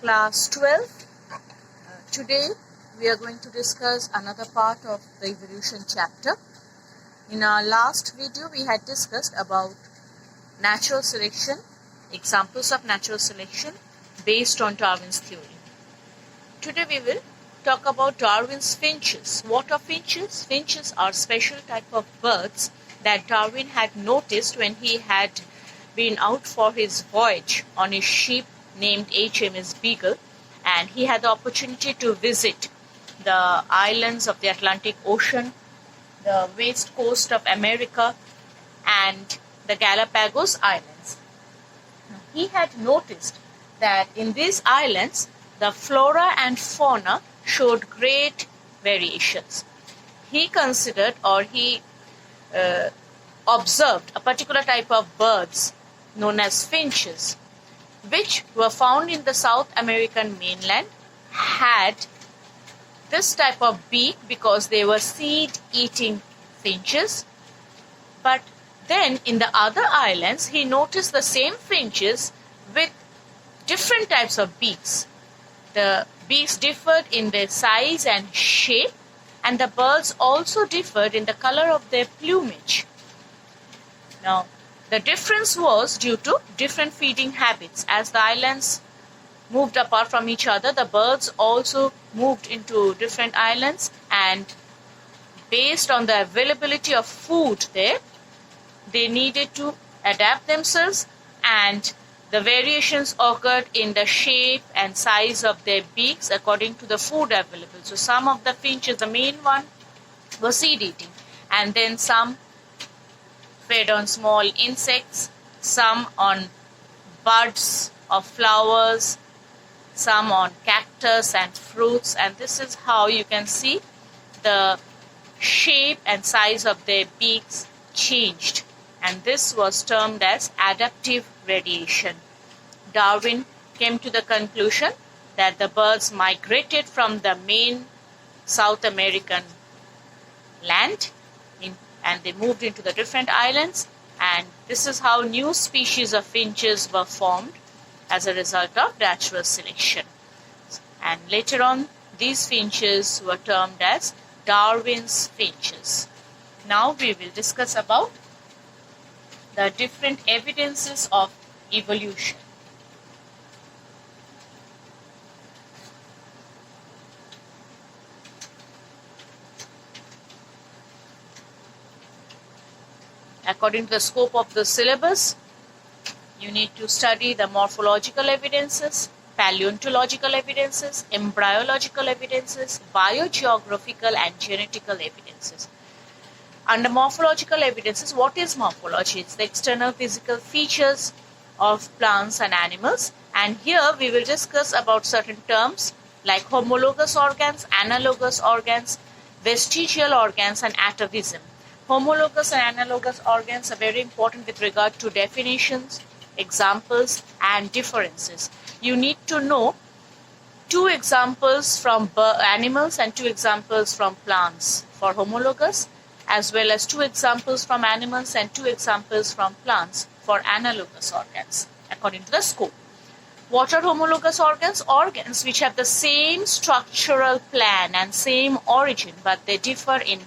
Class 12. Today we are going to discuss another part of the evolution chapter. In our last video we had discussed about natural selection, examples of natural selection based on Darwin's theory. Today we will talk about Darwin's finches. What are finches? Finches are special type of birds that Darwin had noticed when he had been out for his voyage on his ship named HMS Beagle, and he had the opportunity to visit the islands of the Atlantic Ocean, the west coast of America, and the Galapagos Islands. He had noticed that in these islands, the flora and fauna showed great variations. He considered or he observed a particular type of birds known as finches, which were found in the South American mainland, had this type of beak because they were seed-eating finches. But then in the other islands, he noticed the same finches with different types of beaks. The beaks differed in their size and shape, and the birds also differed in the color of their plumage. Now, the difference was due to different feeding habits. As the islands moved apart from each other, the birds also moved into different islands, and based on the availability of food there, they needed to adapt themselves, and the variations occurred in the shape and size of their beaks according to the food available. So some of the finches, the main one, were seed eating, and then some fed on small insects, some on buds of flowers, some on cactus and fruits, and this is how you can see the shape and size of their beaks changed, and this was termed as adaptive radiation. Darwin came to the conclusion that the birds migrated from the main South American land and they moved into the different islands, and this is how new species of finches were formed as a result of natural selection. And later on, these finches were termed as Darwin's finches. Now we will discuss about the different evidences of evolution. According to the scope of the syllabus, you need to study the morphological evidences, paleontological evidences, embryological evidences, biogeographical and genetical evidences. Under morphological evidences, what is morphology? It's the external physical features of plants and animals. And here we will discuss about certain terms like homologous organs, analogous organs, vestigial organs, and atavism. Homologous and analogous organs are very important with regard to definitions, examples, and differences. You need to know 2 examples from animals and 2 examples from plants for homologous, as well as 2 examples from animals and 2 examples from plants for analogous organs, according to the scope. What are homologous organs? Organs which have the same structural plan and same origin, but they differ in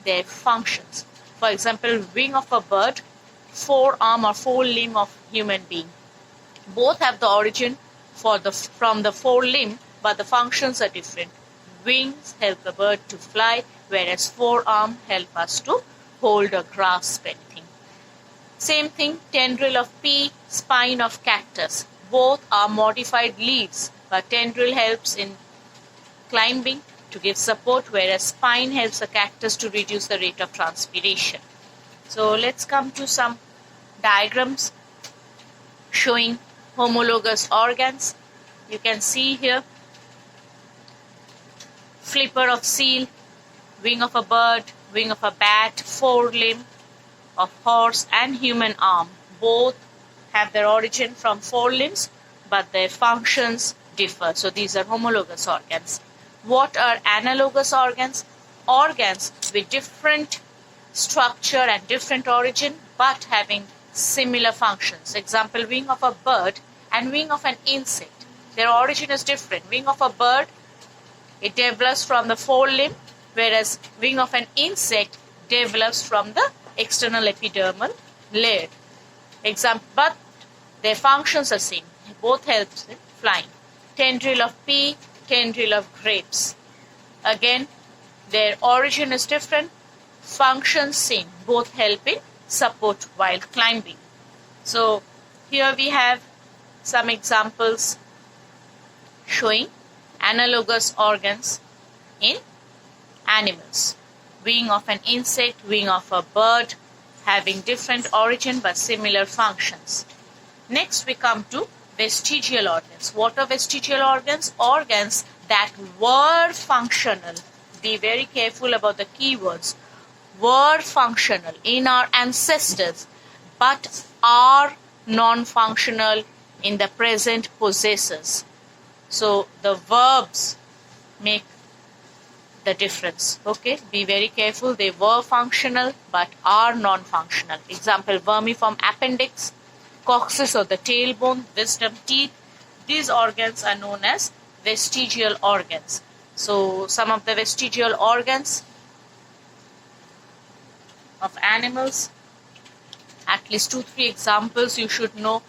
their functions. For example, wing of a bird, forearm or forelimb of human being. Both have the origin from the forelimb, but the functions are different. Wings help the bird to fly, whereas forearm help us to hold or grasp anything. Same thing, tendril of pea, spine of cactus. Both are modified leaves, but tendril helps in climbing to give support, whereas spine helps the cactus to reduce the rate of transpiration. So let's come to some diagrams showing homologous organs. You can see here flipper of seal, wing of a bird, wing of a bat, forelimb of horse, and human arm. Both have their origin from forelimbs, but their functions differ. So these are homologous organs. What are analogous organs? Organs with different structure and different origin, but having similar functions. Example, wing of a bird and wing of an insect. their origin is different. Wing of a bird, it develops from the forelimb, whereas wing of an insect develops from the external epidermal layer. But their functions are same. Both helps in flying. Tendril of pea, tendril of grapes. Again, their origin is different, functions same. Both help in support while climbing. So here we have some examples showing analogous organs in animals. Wing of an insect, wing of a bird, having different origin but similar functions. Next we come to vestigial organs. What are vestigial organs? Organs that were functional. Be very careful about the keywords. Were functional in our ancestors but are non-functional in the present possessors. So the verbs make the difference. Okay, be very careful. They were functional but are non-functional. Example, vermiform appendix, coccyx or the tailbone, wisdom teeth. These organs are known as vestigial organs. So some of the vestigial organs of animals, at least 2-3 examples you should know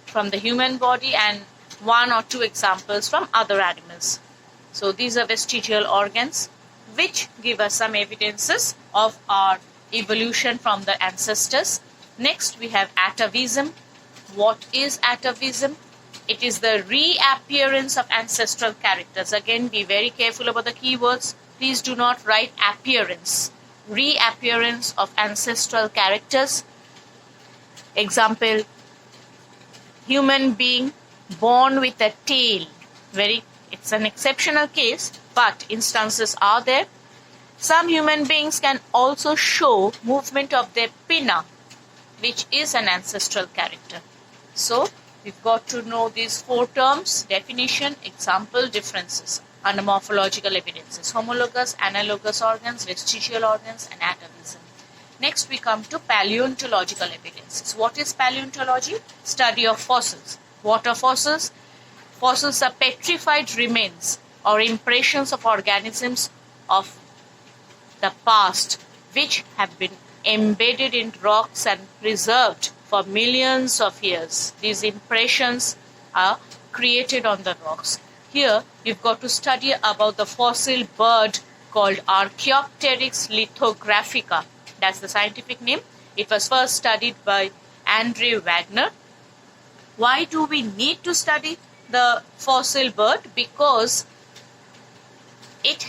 from the human body and 1 or 2 examples from other animals. So these are vestigial organs which give us some evidences of our evolution from the ancestors. Next we have atavism. What is atavism? It is the reappearance of ancestral characters. Again, be very careful about the keywords. Please do not write appearance. Reappearance of ancestral characters. Example, human being born with a tail. It's an exceptional case, but instances are there. Some human beings can also show movement of their pinna, which is an ancestral character. So we've got to know these 4 terms: definition, example, differences under morphological evidences: homologous, analogous organs, vestigial organs, and atavism. Next we come to paleontological evidences. What is paleontology? Study of fossils. What are fossils? Fossils are petrified remains or impressions of organisms of the past which have been embedded in rocks and preserved for millions of years. These impressions are created on the rocks. Here you've got to study about the fossil bird called Archaeopteryx lithographica. That's the scientific name. It was first studied by Andre Wagner. Why do we need to study the fossil bird? Because it,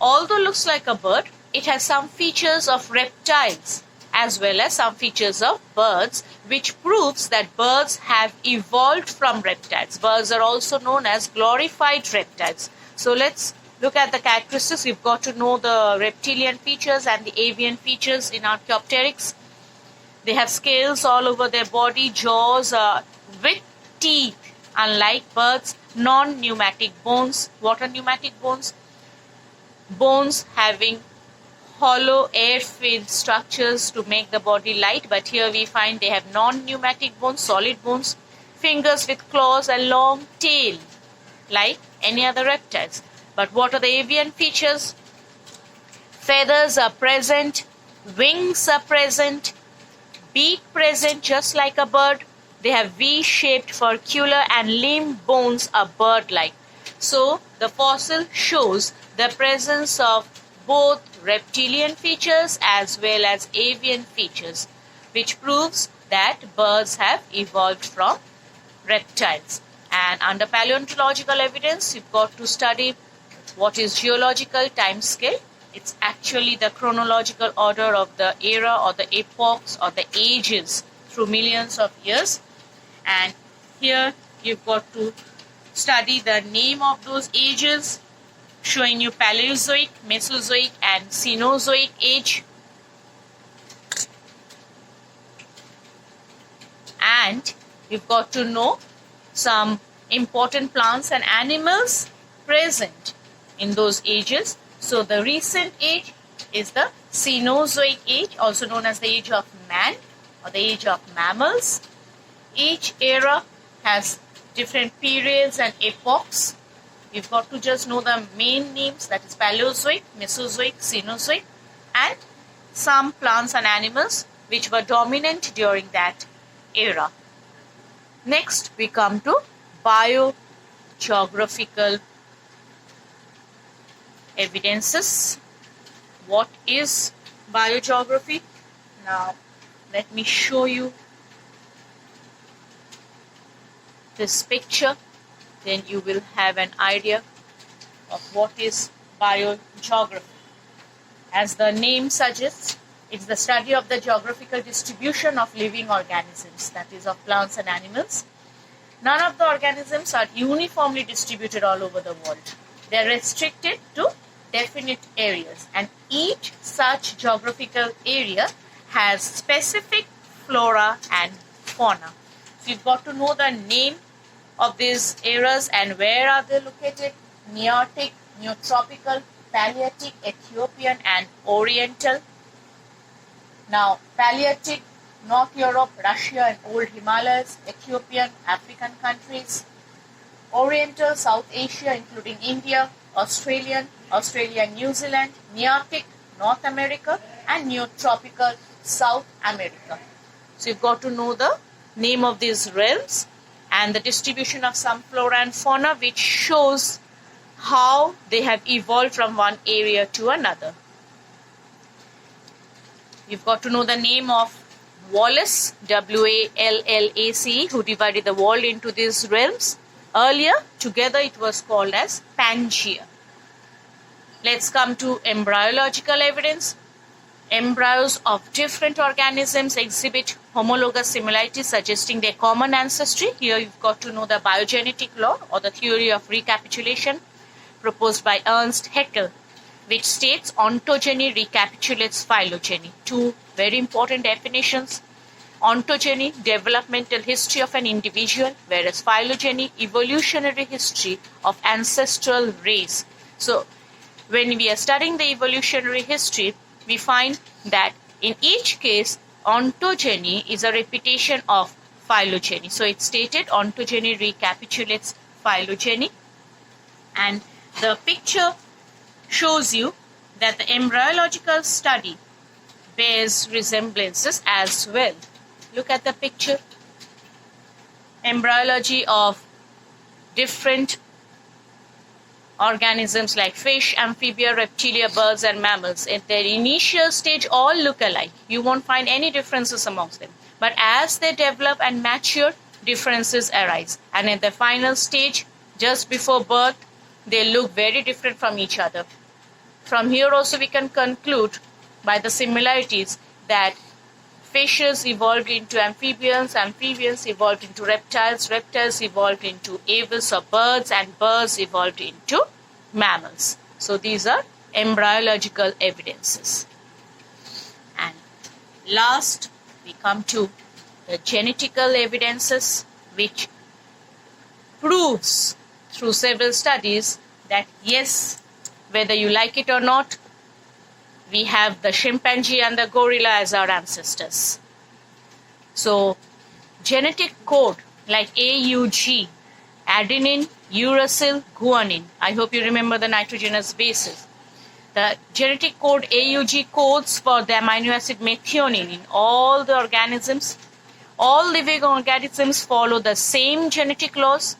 although looks like a bird, it has some features of reptiles as well as some features of birds, which proves that birds have evolved from reptiles. Birds are also known as glorified reptiles. So let's look at the characteristics. We've got to know the reptilian features and the avian features in Archaeopteryx. They have scales all over their body, jaws with teeth. Unlike birds, non-pneumatic bones. What are pneumatic bones? Bones having hollow air-filled structures to make the body light, but here we find they have non-pneumatic bones, solid bones, fingers with claws and long tail like any other reptiles. But what are the avian features? Feathers are present, wings are present, beak present just like a bird. They have V-shaped furcula and limb bones are bird-like. So the fossil shows the presence of both reptilian features as well as avian features, which proves that birds have evolved from reptiles. And under paleontological evidence, you've got to study what is geological time scale. It's actually the chronological order of the era or the epochs or the ages through millions of years. And here you've got to study the name of those ages, showing you Paleozoic, Mesozoic and Cenozoic age. And you've got to know some important plants and animals present in those ages. So the recent age is the Cenozoic age, also known as the age of man or the age of mammals. Each era has different periods and epochs. You've got to just know the main names, that is Paleozoic, Mesozoic, Cenozoic, and some plants and animals which were dominant during that era. Next, we come to biogeographical evidences. What is biogeography? Now, let me show you this picture, then you will have an idea of what is biogeography. As the name suggests, it's the study of the geographical distribution of living organisms, that is of plants and animals. None of the organisms are uniformly distributed all over the world. They are restricted to definite areas, and each such geographical area has specific flora and fauna. So you've got to know the name of these areas and where are they located: Nearctic, Neotropical, Palearctic, Ethiopian and Oriental. Now, Palearctic, North Europe, Russia and Old Himalayas, Ethiopian, African countries. Oriental, South Asia including India, Australia, New Zealand, Nearctic, North America and Neotropical, South America. So you've got to know the name of these realms and the distribution of some flora and fauna, which shows how they have evolved from one area to another. You've got to know the name of Wallace, Wallace, who divided the world into these realms. Earlier, together it was called as Pangaea. Let's come to embryological evidence. Embryos of different organisms exhibit homologous similarities, suggesting their common ancestry. Here you've got to know the biogenetic law or the theory of recapitulation proposed by Ernst Haeckel, which states ontogeny recapitulates phylogeny. Two very important definitions. Ontogeny, developmental history of an individual, whereas phylogeny, evolutionary history of ancestral race. So, when we are studying the evolutionary history, we find that in each case, ontogeny is a repetition of phylogeny. So, it's stated ontogeny recapitulates phylogeny, and the picture shows you that the embryological study bears resemblances as well. Look at the picture. Embryology of different organisms like fish, amphibia, reptilia, birds and mammals. At their initial stage, all look alike. You won't find any differences amongst them. But as they develop and mature, differences arise. And at the final stage, just before birth, they look very different from each other. From here also we can conclude by the similarities that fishes evolved into amphibians, amphibians evolved into reptiles, reptiles evolved into aves or birds, and birds evolved into mammals. So these are embryological evidences. And last, we come to the genetical evidences, which proves through several studies that yes, whether you like it or not, we have the chimpanzee and the gorilla as our ancestors. So, genetic code like AUG, adenine, uracil, guanine. I hope you remember the nitrogenous bases. The genetic code AUG codes for the amino acid methionine in all the organisms. All living organisms follow the same genetic laws.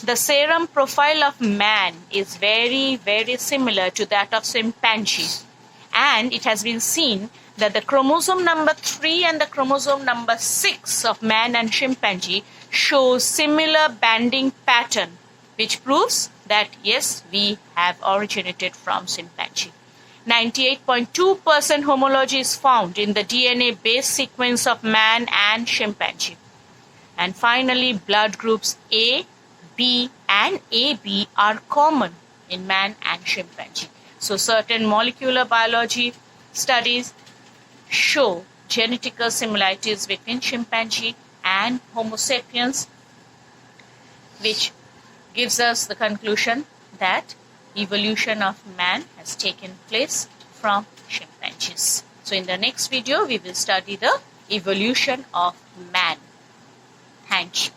The serum profile of man is very, very similar to that of chimpanzee. And it has been seen that the chromosome number 3 and the chromosome number 6 of man and chimpanzee show similar banding pattern, which proves that yes, we have originated from chimpanzee. 98.2% homology is found in the DNA base sequence of man and chimpanzee. And finally, blood groups A, B and AB are common in man and chimpanzee. So certain molecular biology studies show genetical similarities between chimpanzee and Homo sapiens, which gives us the conclusion that evolution of man has taken place from chimpanzees. So in the next video, we will study the evolution of man. Thank you.